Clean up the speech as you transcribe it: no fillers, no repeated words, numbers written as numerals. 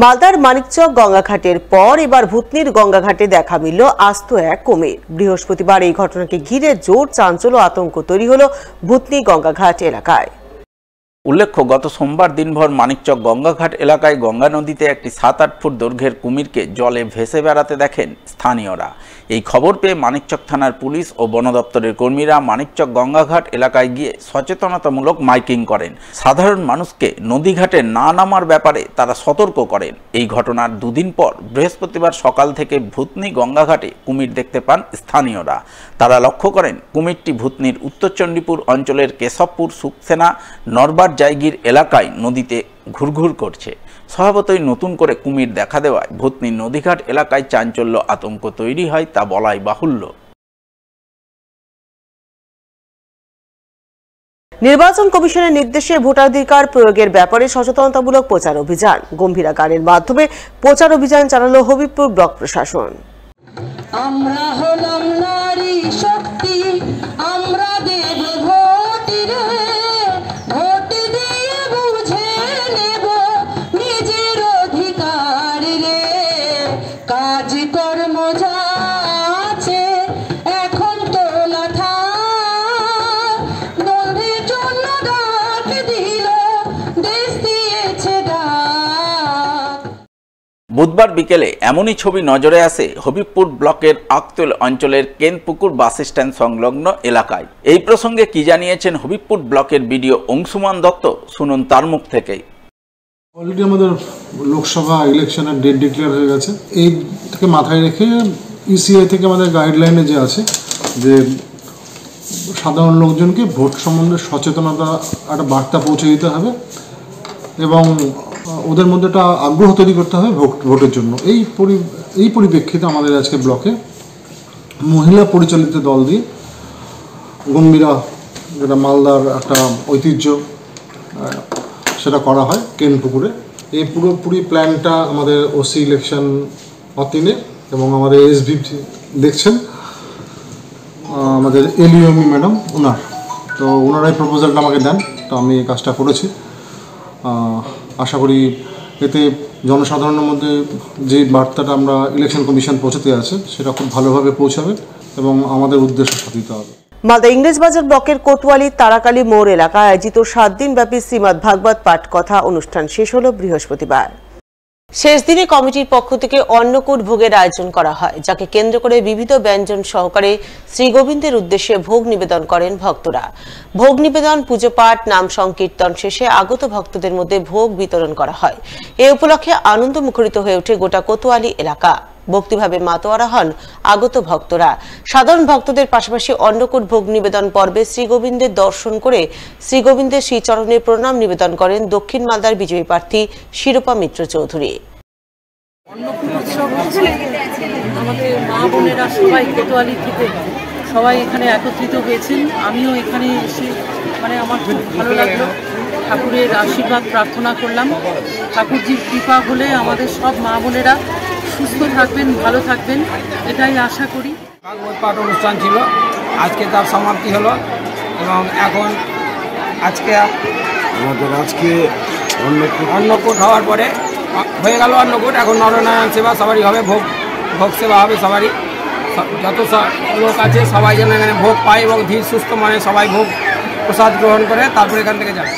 মালদার মানিকচক গঙ্গাঘাটের পর এবার ভূতনির গঙ্গাঘাটে দেখা মিলল আস্ত এক কুমির। বৃহস্পতিবার এই ঘটনাকে ঘিরে জোর চাঞ্চল্য আতঙ্ক তৈরি হলো ভূতনি গঙ্গাঘাট এলাকায়। উল্লেখ্য, গত সোমবার দিনভর মানিকচক গঙ্গাঘাট এলাকায় গঙ্গা নদীতে একটি 7-8 ফুট দৈর্ঘ্যের কুমিরকে জলে ভেসে বেড়াতে দেখেন স্থানীয়রা। এই খবর পেয়ে মানিকচক থানার পুলিশ ও বন দপ্তরের কর্মীরা মানিকচক গঙ্গাঘাট এলাকায় গিয়ে সচেতনতামূলক মাইকিং করেন। সাধারণ মানুষকে নদীঘাটে না নামার ব্যাপারে তারা সতর্ক করেন। এই ঘটনার দুদিন পর বৃহস্পতিবার সকাল থেকে ভূতনি গঙ্গাঘাটে কুমির দেখতে পান স্থানীয়রা। তারা লক্ষ্য করেন কুমিরটি ভূতনির উত্তর চণ্ডীপুর অঞ্চলের কেশবপুর সুকসেনা নরবার জায়গির এলাকায় নদীতে ঘুরঘুর করছে। স্বভাবতই নতুন করে কুমির দেখা দেওয়ায় ভূতনি নদীঘাট এলাকায় চাঞ্চল্য আতঙ্ক তৈরি হয় তা বলাই বাহুল্য। নির্বাচন কমিশনের নির্দেশে ভোটাধিকার প্রয়োগের ব্যাপারে সচেতনতামূলক প্রচার অভিযান। গম্ভীরা গানের মাধ্যমে প্রচার অভিযান চালালো হবিবপুর ব্লক প্রশাসন। আমরা হলাম নারী শক্তি, আমরা দেব ভোট রে, ভোট দিয়ে বুঝে নেব নিজের অধিকার রে। কাজ কর্ম যা আছে এখন তোলা থাক, বন্ধের জন্য ডাক দিল দেশ দিয়েছে ডাক। বুধবার বিকেলে এমনই ছবি নজরে আসে হবিবপুর ব্লকের আকতুল অঞ্চলের কেনপুকুর বাস স্ট্যান্ড সংলগ্ন এলাকায়। এই প্রসঙ্গে কি জানিয়েছেন হবিবপুর ব্লকের বিডিও অংশুমান দত্ত, শুনুন তার মুখ থেকেই। অলরেডি আমাদের লোকসভা ইলেকশনের ডেট ডিক্লেয়ার হয়ে গেছে। এই থেকে মাথায় রেখে ইসিআই থেকে আমাদের গাইডলাইনে যে আছে যে সাধারণ লোকজনকে ভোট সম্বন্ধে সচেতনতা একটা বার্তা পৌঁছে দিতে হবে এবং ওদের মধ্যে একটা আগ্রহ তৈরি করতে হবে ভোটের জন্য। এই পরিপ্রেক্ষিতে আমাদের আজকে ব্লকে মহিলা পরিচালিত দল দিয়ে গম্ভীরা, যেটা মালদার একটা ঐতিহ্য, সেটা করা হয় কেনপুকুরে। এই পুরোপুরি প্ল্যানটা আমাদের ওসি ইলেকশন অতীনে এবং আমাদের এসভি দেখছেন আমাদের এলিওমি ম্যাডাম, তো ওনারাই প্রপোজালটা আমাকে দেন, তো আমি এই কাজটা করেছি। আশা করি এতে জনসাধারণের মধ্যে যে বার্তাটা আমরা ইলেকশন কমিশন পৌঁছাতে আছে সেটা খুব ভালোভাবে পৌঁছাবে এবং আমাদের উদ্দেশ্য সাধিত হবে। মালদা ইংরেজবাজার ব্লকের কোতোয়ালি তারাকালী মোড় এলাকায় আয়োজিত 7 দিনব্যাপী শ্রীমদ্ ভাগবত পাঠ কথা অনুষ্ঠান শেষ হল বৃহস্পতিবার। শেষ দিনে কমিটির পক্ষ থেকে অন্নকূট ভোগের আয়োজন করা হয়, যাকে কেন্দ্র করে বিবিধ ব্যঞ্জন সহকারে শ্রী গোবিন্দের উদ্দেশ্যে ভোগ নিবেদন করেন ভক্তরা। ভোগ নিবেদন, পুজো পাঠ, নাম সংকীর্তন শেষে আগত ভক্তদের মধ্যে ভোগ বিতরণ করা হয়। এ উপলক্ষে আনন্দ মুখরিত হয়ে ওঠে গোটা কোতোয়ালি এলাকা। ভক্তিভাবে মাতোয়ারা হন আগত ভক্তরা। সাধারণ ভক্তদের পাশাপাশি অন্নকূট ভোগ নিবেদন পর্বে শ্রীগোবিন্দের দর্শন করে শ্রীগোবিন্দের শ্রীচরণে প্রণাম নিবেদন করেন দক্ষিণ মালদার বিজয়ী প্রার্থী শিরোপা মিত্র চৌধুরী। অন্নকূট উৎসব হচ্ছে, আমাদের মা বোনেরা সবাই কোতোয়ালি থেকে সবাই এখানে একত্রিত হয়েছেন। আমিও এখানে এসে আমার খুব ভালো লাগলো। ঠাকুরের আশীর্বাদ প্রার্থনা করলাম। ঠাকুরজির কৃপা হলে আমাদের সব মা বোনেরা সুস্থ থাকবেন, ভালো থাকবেন, এটাই আশা করি। ভাগবত পাঠ অনুষ্ঠান ছিল, আজকে তার সমাপ্তি হলো এবং এখন আজকে অন্নকূট হওয়ার পরে হয়ে গেল অন্নকূট। এখন নরনারায়ণ সেবা সবারই হবে, ভোগ সেবা হবে সবারই। যত লোক আছে সবাই যেন এখানে ভোগ পায় এবং ধীর সুস্থ সবাই ভোগ প্রসাদ গ্রহণ করে তারপরে এখান থেকে যায়।